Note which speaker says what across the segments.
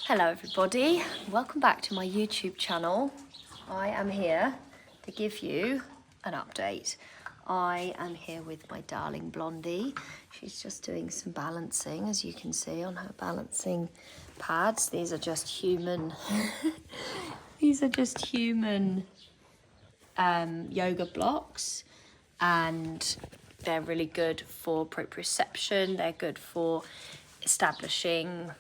Speaker 1: Hello everybody, welcome back to my YouTube channel. I am here to give you an update. I am here with my darling Blondie. She's just doing some balancing, as you can see on her balancing pads. These are just human, yoga blocks, and they're really good for proprioception. They're good for establishing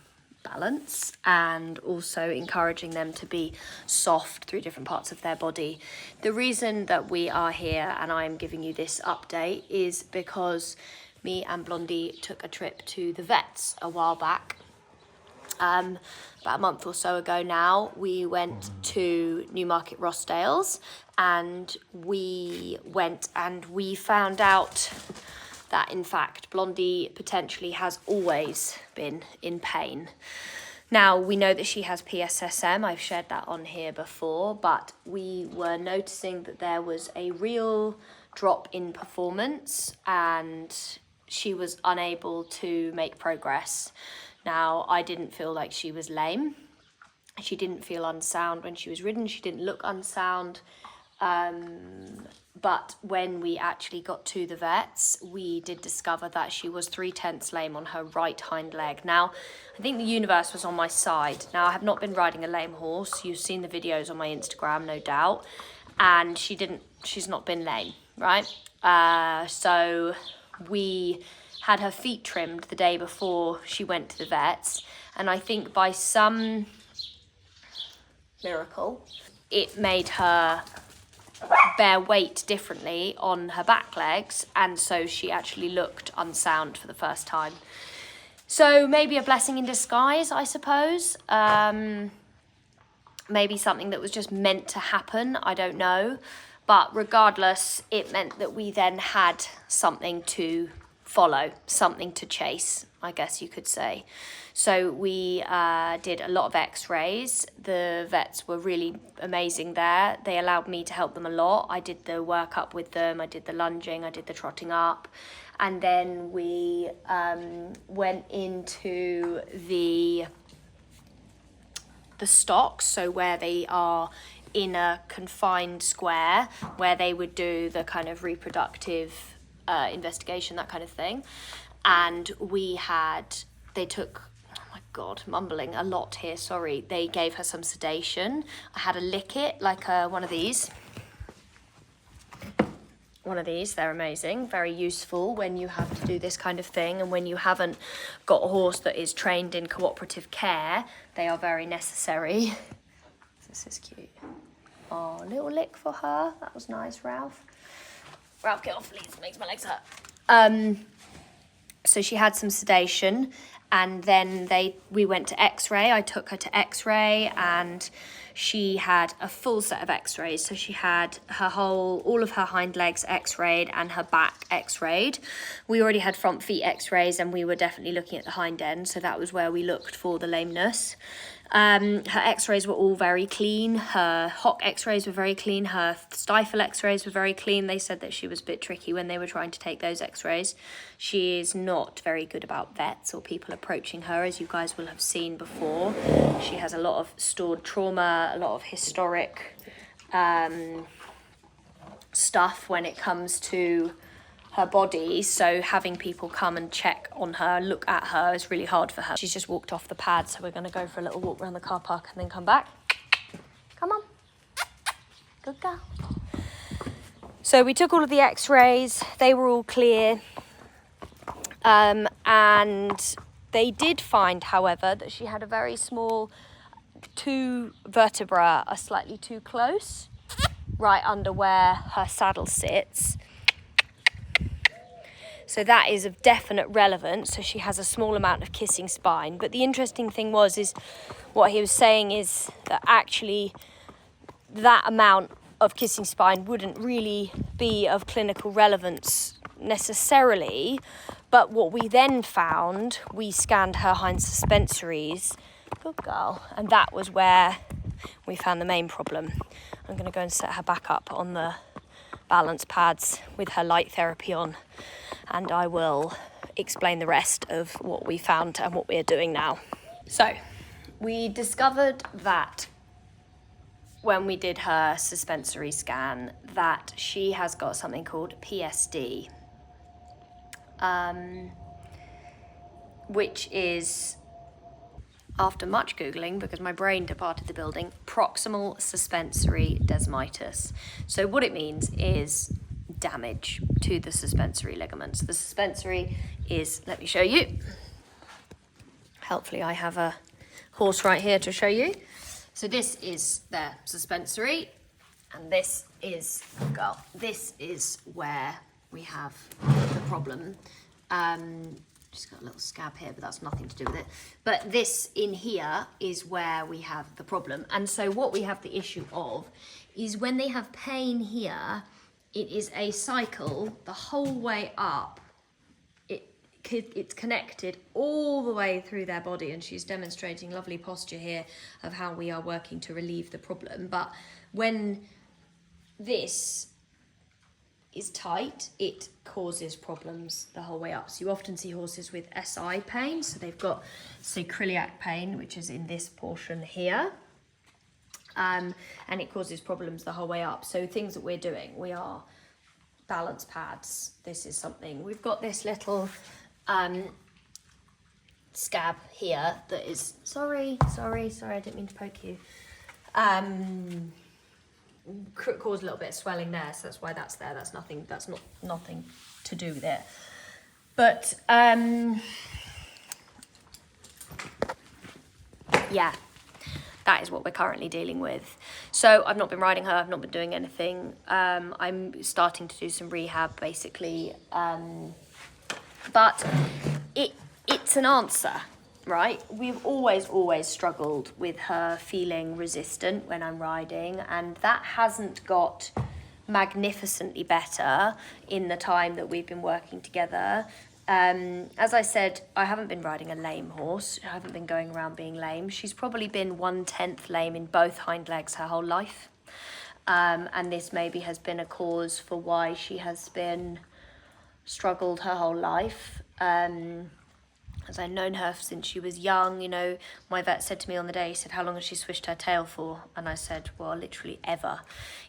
Speaker 1: balance and also encouraging them to be soft through different parts of their body. The reason that we are here and I am giving you this update is because me and Blondie took a trip to the vets a while back. About a month or so ago now, we went to Newmarket Rossdale's and we found out that in fact Blondie potentially has always been in pain. Now we know that she has PSSM, I've shared that on here before, but we were noticing that there was a real drop in performance and she was unable to make progress. Now I didn't feel like she was lame. She didn't feel unsound when she was ridden, she didn't look unsound. But when we actually got to the vets, we did discover that she was 3/10 lame on her right hind leg. Now, I think the universe was on my side. Now, I have not been riding a lame horse. You've seen the videos on my Instagram, no doubt. And she's not been lame, right? So we had her feet trimmed the day before she went to the vets. And I think by some miracle, it made her bear weight differently on her back legs, and so she actually looked unsound for the first time. So maybe a blessing in disguise, I suppose. Maybe something that was just meant to happen, I don't know. But regardless, it meant that we then had something to follow, something to chase, I guess you could say. So we did a lot of x-rays. The vets were really amazing there. They allowed me to help them a lot. I did the workup with them, I did the lunging, I did the trotting up. And then we went into the stocks, so where they are in a confined square, where they would do the kind of reproductive investigation, that kind of thing. And they took, oh my God, mumbling a lot here, sorry. They gave her some sedation. I had a lick it, like one of these. They're amazing, very useful when you have to do this kind of thing, and when you haven't got a horse that is trained in cooperative care, they are very necessary. This is cute. Oh, a little lick for her. That was nice, Ralph. Ralph, get off, please. It makes my legs hurt. So she had some sedation, and then we went to x-ray. I took her to x-ray, and she had a full set of x-rays. So she had all of her hind legs x-rayed and her back x-rayed. We already had front feet x-rays, and we were definitely looking at the hind end. So that was where we looked for the lameness. Her x-rays were all very clean. Her hock x-rays were very clean. Her stifle x-rays were very clean. They said that she was a bit tricky when they were trying to take those x-rays. She is not very good about vets or people approaching her, as you guys will have seen before. She has a lot of stored trauma, a lot of historic stuff when it comes to her body, so having people come and check on her, look at her, is really hard for her. She's just walked off the pad, so we're going to go for a little walk around the car park and then come back. Come on. Good girl. So we took all of the x-rays. They were all clear. And they did find, however, that she had a very small, 2 vertebrae are slightly too close, right under where her saddle sits. So that is of definite relevance. So she has a small amount of kissing spine. But the interesting thing is what he was saying is that actually that amount of kissing spine wouldn't really be of clinical relevance necessarily. But what we then found, we scanned her hind suspensories. Good girl. And that was where we found the main problem. I'm going to go and set her back up on the balance pads with her light therapy on, and I will explain the rest of what we found and what we are doing now. So We discovered that when we did her suspensory scan that she has got something called PSD, which is, after much Googling, because my brain departed the building, proximal suspensory desmitis. So what it means is damage to the suspensory ligaments. The suspensory is, let me show you. Hopefully I have a horse right here to show you. So this is their suspensory, and this is where we have the problem. Just got a little scab here, but that's nothing to do with it. But this in here is where we have the problem. And so what we have the issue of is when they have pain here, it is a cycle the whole way up. It's connected all the way through their body, and she's demonstrating lovely posture here of how we are working to relieve the problem. But when this is tight, it causes problems the whole way up. So you often see horses with SI pain, so they've got sacroiliac pain, which is in this portion here, and it causes problems the whole way up. So things that we're doing, we are balance pads. This is something, we've got this little scab here that is, sorry, I didn't mean to poke you, cause a little bit of swelling there, so that's why that's there. That's nothing to do with it. But yeah, that is what we're currently dealing with. So I've not been riding her, I've not been doing anything. I'm starting to do some rehab basically, but it's an answer, right? We've always struggled with her feeling resistant when I'm riding, and that hasn't got magnificently better in the time that we've been working together. As I said, I haven't been riding a lame horse. I haven't been going around being lame. She's probably been 1/10 lame in both hind legs her whole life. And this maybe has been a cause for why she has been struggled her whole life. As I've known her since she was young, you know, my vet said to me on the day, he said, how long has she swished her tail for? And I said, well, literally ever.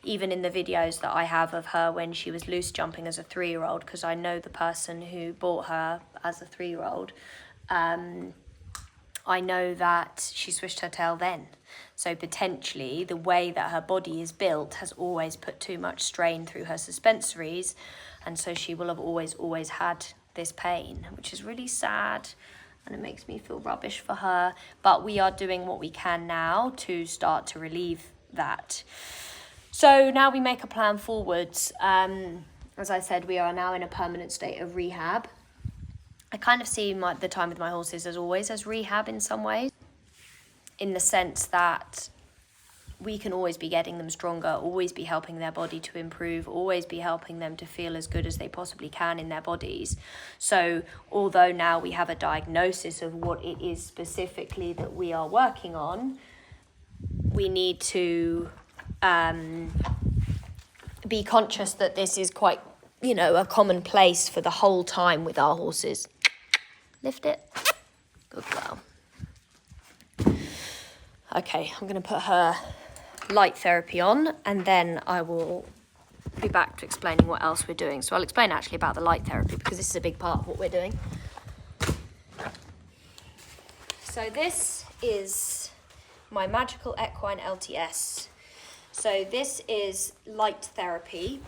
Speaker 1: Even in the videos that I have of her when she was loose jumping as a 3-year-old, because I know the person who bought her as a 3-year-old, I know that she swished her tail then. So potentially the way that her body is built has always put too much strain through her suspensories, and so she will have always had this pain, which is really sad, and it makes me feel rubbish for her. But we are doing what we can now to start to relieve that. So now we make a plan forwards. As I said, we are now in a permanent state of rehab. I kind of see the time with my horses as always as rehab in some ways, in the sense that we can always be getting them stronger, always be helping their body to improve, always be helping them to feel as good as they possibly can in their bodies. So although now we have a diagnosis of what it is specifically that we are working on, we need to be conscious that this is quite, you know, a common place for the whole time with our horses. Lift it. Good girl. Okay, I'm going to put her light therapy on, and then I will be back to explaining what else we're doing. So I'll explain actually about the light therapy, because this is a big part of what we're doing. So this is my magical equine LTS. So this is light therapy.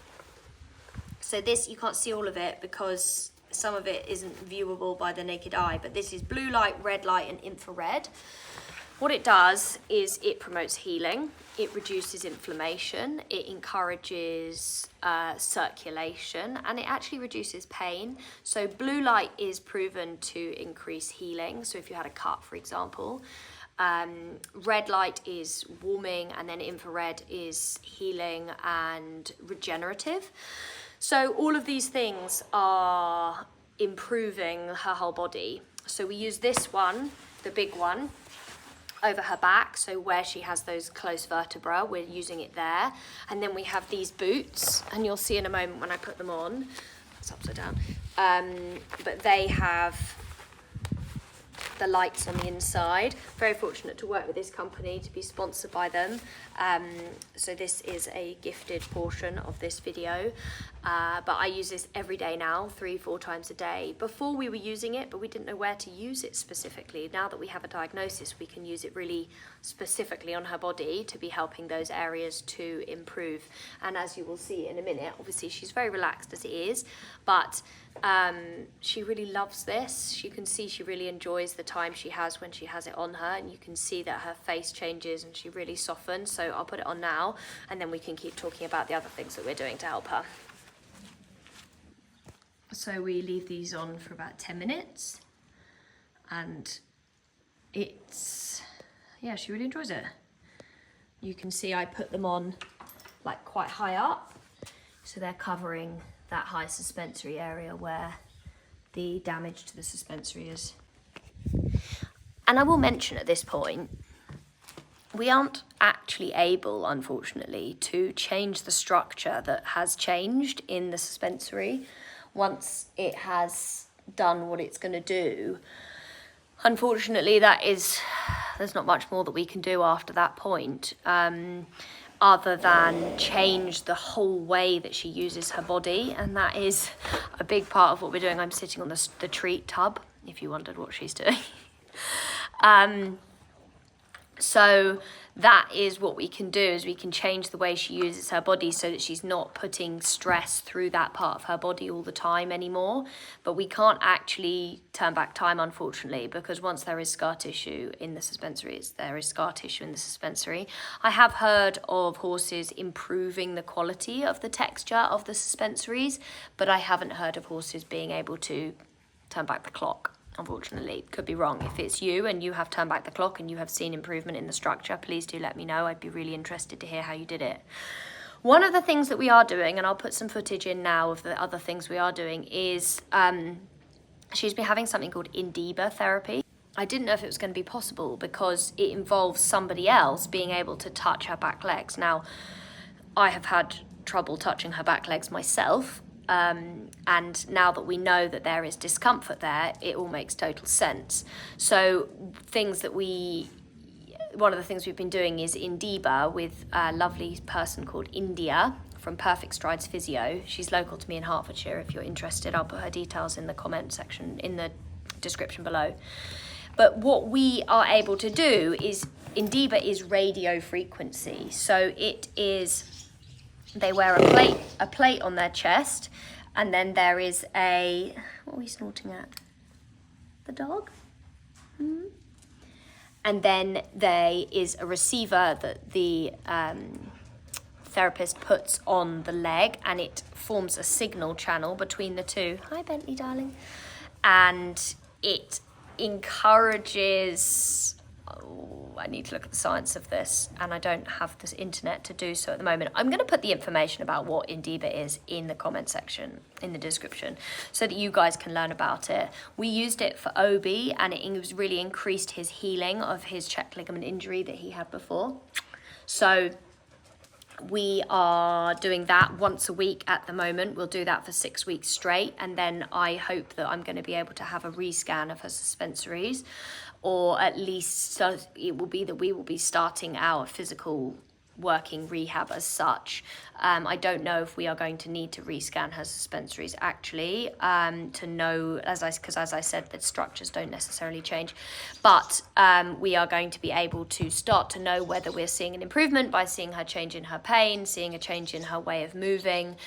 Speaker 1: So this, you can't see all of it because some of it isn't viewable by the naked eye, but this is blue light, red light, and infrared. What it does is it promotes healing, it reduces inflammation, it encourages circulation, and it actually reduces pain. So blue light is proven to increase healing. So if you had a cut, for example, red light is warming, and then infrared is healing and regenerative. So all of these things are improving her whole body. So we use this one, the big one, over her back, so where she has those close vertebrae, we're using it there. And then we have these boots, and you'll see in a moment when I put them on, it's upside down, but they have the lights on the inside. Very fortunate to work with this company, to be sponsored by them. So this is a gifted portion of this video. But I use this every day now, 3-4 times a day. Before we were using it, but we didn't know where to use it specifically. Now that we have a diagnosis, we can use it really specifically on her body to be helping those areas to improve. And as you will see in a minute, obviously she's very relaxed as it is, but she really loves this. You can see she really enjoys the time she has when she has it on her, and you can see that her face changes and she really softens. So I'll put it on now, and then we can keep talking about the other things that we're doing to help her. So we leave these on for about 10 minutes, and it's, yeah, she really enjoys it. You can see I put them on like quite high up, so they're covering that high suspensory area where the damage to the suspensory is. And I will mention at this point, we aren't actually able, unfortunately, to change the structure that has changed in the suspensory once it has done what it's going to do. Unfortunately, there's not much more that we can do after that point, other than change the whole way that she uses her body, and that is a big part of what we're doing. I'm sitting on the treat tub, if you wondered what she's doing. So that is what we can do, is we can change the way she uses her body so that she's not putting stress through that part of her body all the time anymore. But we can't actually turn back time, unfortunately, because once there is scar tissue in the suspensory, there is scar tissue in the suspensory. I have heard of horses improving the quality of the texture of the suspensories, but I haven't heard of horses being able to turn back the clock. Unfortunately, could be wrong. If it's you and you have turned back the clock and you have seen improvement in the structure, please do let me know. I'd be really interested to hear how you did it. One of the things that we are doing, and I'll put some footage in now of the other things we are doing, is she's been having something called Indiba therapy. I didn't know if it was going to be possible because it involves somebody else being able to touch her back legs. Now, I have had trouble touching her back legs myself. And now that we know that there is discomfort there, it all makes total sense. So one of the things we've been doing is Indiba with a lovely person called India from Perfect Strides Physio. She's local to me in Hertfordshire. If you're interested, I'll put her details in the comment section, in the description below. But what we are able to do is, Indiba is radio frequency. So it is, they wear a plate on their chest, and then there is a, what are we snorting at? The dog? Mm-hmm. And then there is a receiver that the therapist puts on the leg, and it forms a signal channel between the two. Hi, Bentley, darling. And it encourages, I need to look at the science of this, and I don't have this internet to do so at the moment. I'm going to put the information about what Indiba is in the comment section, in the description, so that you guys can learn about it. We used it for Obi, and it was really increased his healing of his check ligament injury that he had before. So we are doing that once a week at the moment. We'll do that for 6 weeks straight, and then I hope that I'm going to be able to have a rescan of her suspensories, or at least it will be that we will be starting our physical working rehab as such. I don't know if we are going to need to rescan her suspensories actually, to know, because as I said, that structures don't necessarily change, but we are going to be able to start to know whether we're seeing an improvement by seeing her change in her pain, seeing a change in her way of moving.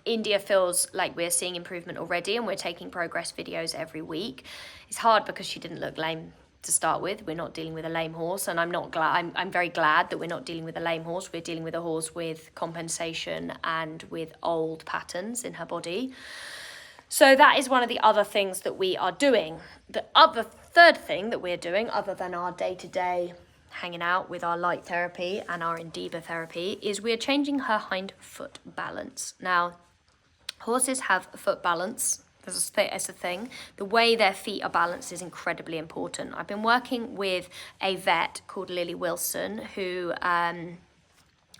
Speaker 1: India feels like we're seeing improvement already, and we're taking progress videos every week. It's hard because she didn't look lame to start with. We're not dealing with a lame horse, and I'm very glad that we're not dealing with a lame horse. We're dealing with a horse with compensation and with old patterns in her body. So that is one of the other things that we are doing. The third thing that we're doing, other than our day-to-day hanging out with our light therapy and our Indiba therapy, is we're changing her hind foot balance. Now, horses have foot balance. It's a thing. The way their feet are balanced is incredibly important. I've been working with a vet called Lily Wilson, who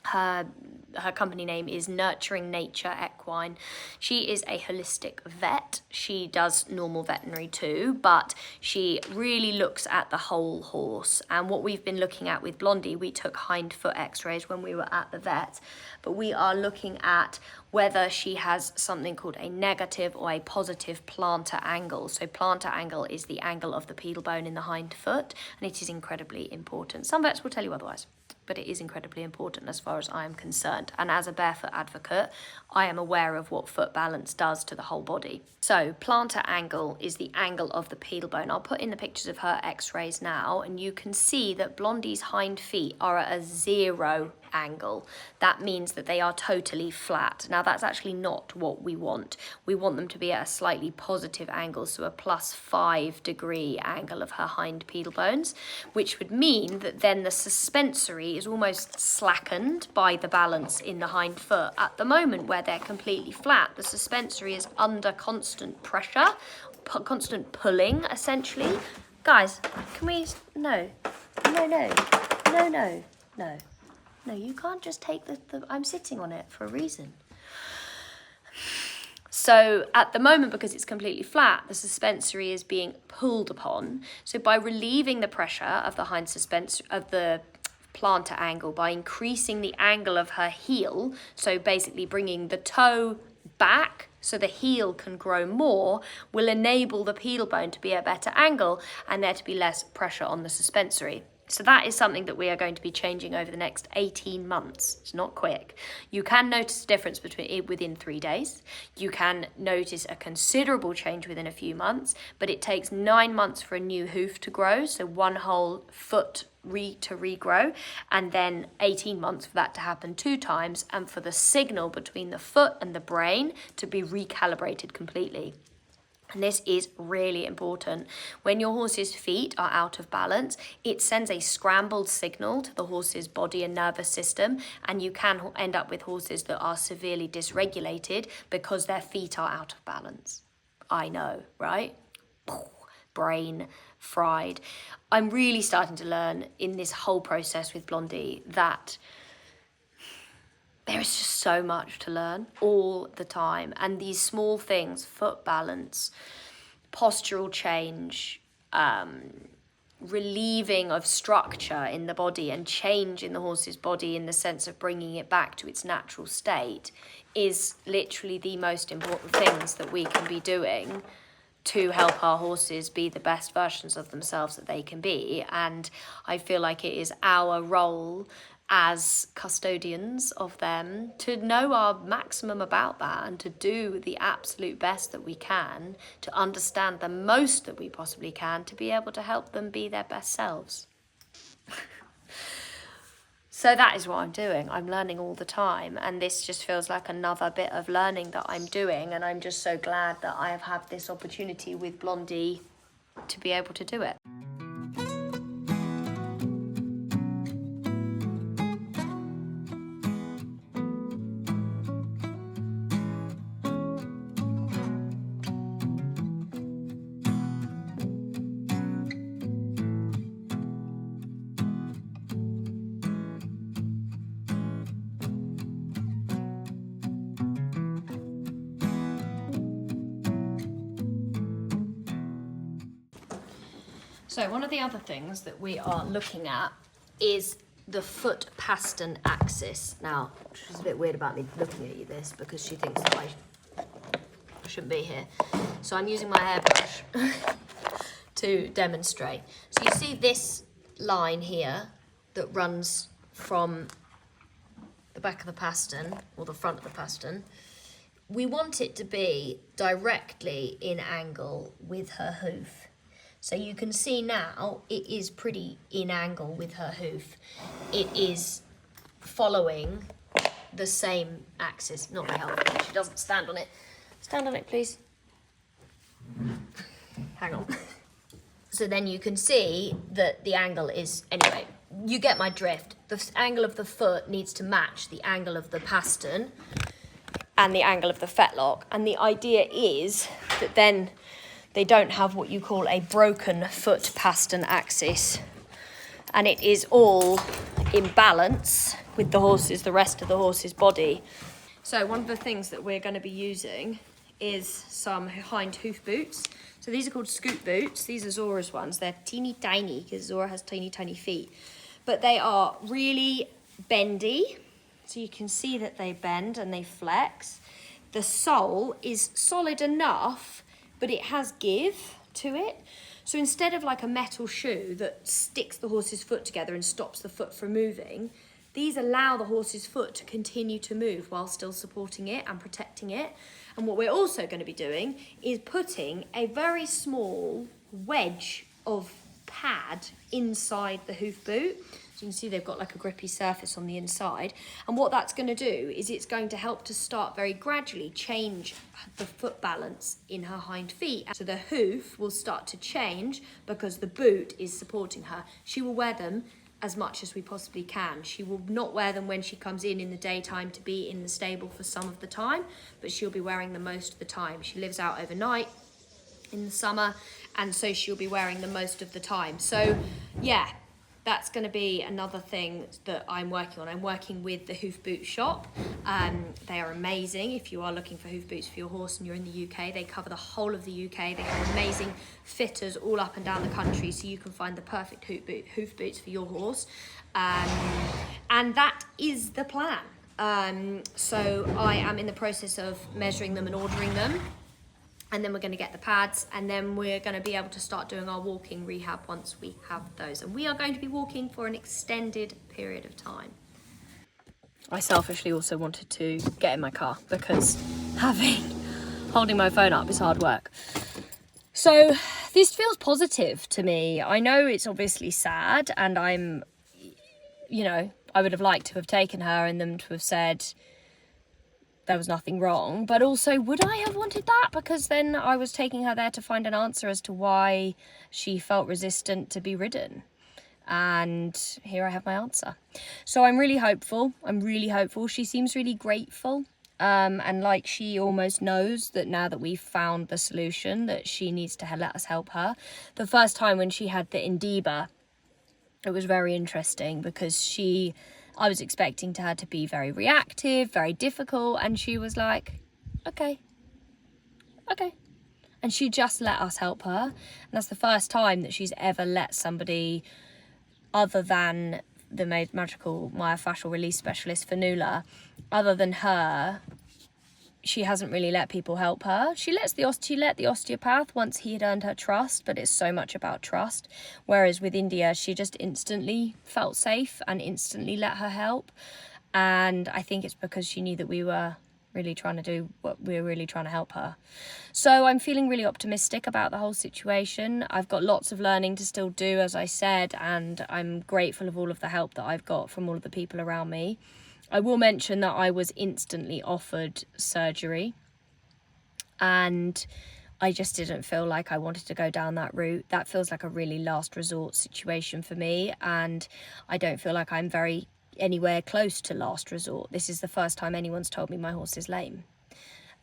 Speaker 1: Her company name is Nurturing Nature Equine. She is a holistic vet. She does normal veterinary too, but she really looks at the whole horse. And what we've been looking at with Blondie, we took hind foot x-rays when we were at the vet, but we are looking at whether she has something called a negative or a positive plantar angle. So plantar angle is the angle of the pedal bone in the hind foot, and it is incredibly important. Some vets will tell you otherwise, but it is incredibly important as far as I am concerned. And as a barefoot advocate, I am aware of what foot balance does to the whole body. So plantar angle is the angle of the pedal bone. I'll put in the pictures of her x-rays now, and you can see that Blondie's hind feet are at a 0 angle. That means that they are totally flat. Now that's actually not what we want. We want them to be at a slightly positive angle, so a +5 degree angle of her hind pedal bones, which would mean that then the suspensory is almost slackened by the balance in the hind foot. At the moment where they're completely flat, the suspensory is under constant pressure, constant pulling essentially. Guys, can we, no, you can't just take the I'm sitting on it for a reason. So at the moment, because it's completely flat, the suspensory is being pulled upon. So by relieving the pressure of the hind suspensory, of the plantar angle, by increasing the angle of her heel, so basically bringing the toe back so the heel can grow more, will enable the pedal bone to be at a better angle and there to be less pressure on the suspensory. So that is something that we are going to be changing over the next 18 months. It's not quick. You can notice a difference within 3 days. You can notice a considerable change within a few months, but it takes 9 months for a new hoof to grow, so one whole foot to regrow, and then 18 months for that to happen 2 times, and for the signal between the foot and the brain to be recalibrated completely. And this is really important. When your horse's feet are out of balance, it sends a scrambled signal to the horse's body and nervous system, and you can end up with horses that are severely dysregulated because their feet are out of balance. I know, right? Brain fried. I'm really starting to learn in this whole process with Blondie that there is just so much to learn all the time. And these small things, foot balance, postural change, relieving of structure in the body and change in the horse's body in the sense of bringing it back to its natural state, is literally the most important things that we can be doing to help our horses be the best versions of themselves that they can be. And I feel like it is our role as custodians of them to know our maximum about that and to do the absolute best that we can, to understand the most that we possibly can, to be able to help them be their best selves. So that is what I'm doing. I'm learning all the time, and this just feels like another bit of learning that I'm doing, and I'm just so glad that I have had this opportunity with Blondie to be able to do it. So one of the other things that we are looking at is the foot pastern axis. Now, she's a bit weird about me looking at you this because she thinks that I shouldn't be here. So I'm using my hairbrush to demonstrate. So you see this line here that runs from the back of the pastern, or the front of the pastern. We want it to be directly in angle with her hoof. So you can see now it is pretty in angle with her hoof. It is following the same axis. Not very helpful. She doesn't stand on it. Stand on it, please. Hang on. So then you can see that the angle is, anyway, you get my drift. The angle of the foot needs to match the angle of the pastern and the angle of the fetlock. And the idea is that then they don't have what you call a broken foot pastern axis, and it is all in balance with the horses, the rest of the horse's body. So one of the things that we're going to be using is some hind hoof boots. So these are called scoot boots. These are Zora's ones. They're teeny tiny because Zora has tiny feet. But they are really bendy. So you can see that they bend and they flex. The sole is solid enough, but it has give to it. So instead of like a metal shoe that sticks the horse's foot together and stops the foot from moving, these allow the horse's foot to continue to move while still supporting it and protecting it. And what we're also going to be doing is putting a very small wedge of pad inside the hoof boot. So you can see they've got like a grippy surface on the inside. And what that's going to do is it's going to help to start very gradually change the foot balance in her hind feet. So the hoof will start to change because the boot is supporting her. She will wear them as much as we possibly can. She will not wear them when she comes in the daytime to be in the stable for some of the time, but she'll be wearing them most of the time. She lives out overnight in the summer, and so she'll be wearing them most of the time. So yeah, that's going to be another thing that I'm working on. I'm working with the Hoof Boot shop. They are amazing. If you are looking for hoof boots for your horse and you're in the UK, they cover the whole of the UK. They have amazing fitters all up and down the country, so you can find the perfect hoof boots for your horse. And that is the plan. So I am in the process of measuring them and ordering them. And then we're going to get the pads, and then we're going to be able to start doing our walking rehab once we have those. And we are going to be walking for an extended period of time. I selfishly also wanted to get in my car because holding my phone up is hard work. So this feels positive to me. I know it's obviously sad, and I would have liked to have taken her and them to have said there was nothing wrong, but also would I have wanted that? Because then I was taking her there to find an answer as to why she felt resistant to be ridden. And here I have my answer. So I'm really hopeful. She seems really grateful. And like she almost knows that now that we've found the solution, that she needs to let us help her. The first time when she had the Indiba, it was very interesting because I was expecting her to be very reactive, very difficult, and she was like, okay. And she just let us help her. And that's the first time that she's ever let somebody other than the magical myofascial release specialist for Nula, other than her, she hasn't really let people help her. She let the osteopath once he had earned her trust, but it's so much about trust. Whereas with India, she just instantly felt safe and instantly let her help. And I think it's because she knew that we were really trying to do what we were really trying to help her. So I'm feeling really optimistic about the whole situation. I've got lots of learning to still do, as I said, and I'm grateful of all of the help that I've got from all of the people around me. I will mention that I was instantly offered surgery, and I just didn't feel like I wanted to go down that route. That feels like a really last resort situation for me, and I don't feel like I'm anywhere close to last resort. This is the first time anyone's told me my horse is lame.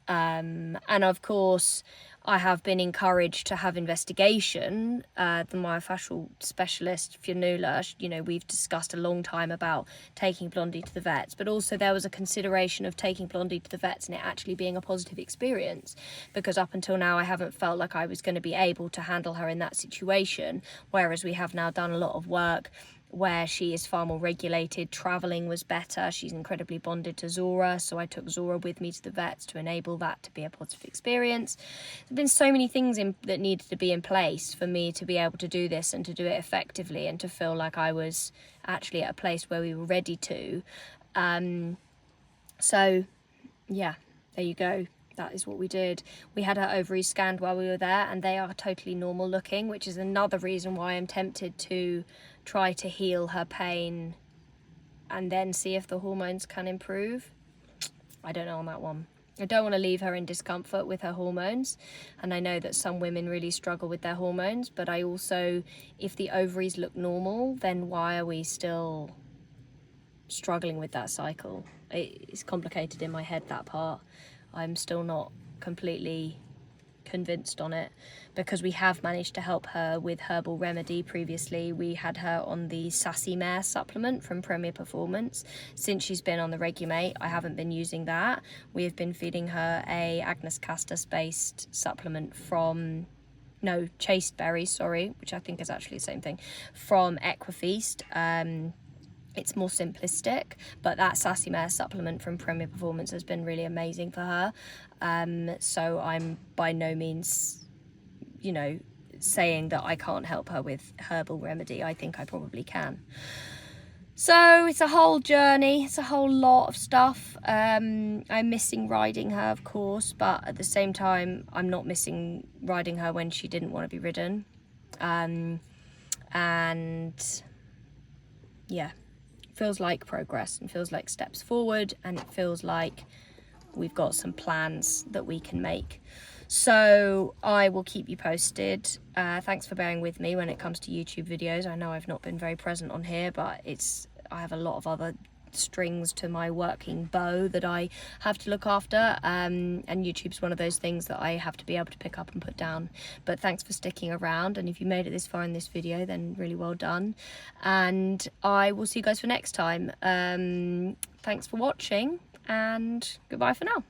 Speaker 1: And of course, I have been encouraged to have investigation. The myofascial specialist, Fionnuala, we've discussed a long time about taking Blondie to the vets, but also there was a consideration of taking Blondie to the vets and it actually being a positive experience, because up until now I haven't felt like I was going to be able to handle her in that situation, whereas we have now done a lot of work where she is far more regulated. Travelling was better. She's incredibly bonded to Zora, so I took Zora with me to the vets to enable that to be a positive experience. There's been so many things that needed to be in place for me to be able to do this and to do it effectively and to feel like I was actually at a place where we were ready to. So yeah, there you go. That is what we did. We had her ovaries scanned while we were there, and they are totally normal looking, which is another reason why I'm tempted to try to heal her pain and then see if the hormones can improve. I don't know on that one. I don't want to leave her in discomfort with her hormones, and I know that some women really struggle with their hormones, but I also, if the ovaries look normal, then why are we still struggling with that cycle? It's complicated in my head, that part. I'm still not completely convinced on it, because we have managed to help her with herbal remedy previously. We had her on the Sassy Mare supplement from Premier Performance. Since she's been on the Regulate, I haven't been using that. We have been feeding her a Agnus Castus based supplement from, no, Chased Berries, sorry, which I think is actually the same thing, from Equiefeast. It's more simplistic, but that Sassy Mare supplement from Premier Performance has been really amazing for her. So I'm by no means, you know, saying that I can't help her with herbal remedy. I think I probably can. So it's a whole journey, it's a whole lot of stuff. I'm missing riding her, of course, but at the same time, I'm not missing riding her when she didn't want to be ridden. And yeah, feels like progress and feels like steps forward, and it feels like we've got some plans that we can make. So I will keep you posted. Thanks for bearing with me when it comes to YouTube videos. I know I've not been very present on here, but I have a lot of other strings to my working bow that I have to look after, and YouTube's one of those things that I have to be able to pick up and put down. But thanks for sticking around, and if you made it this far in this video, then really well done, and I will see you guys for next time. Thanks for watching, and goodbye for now.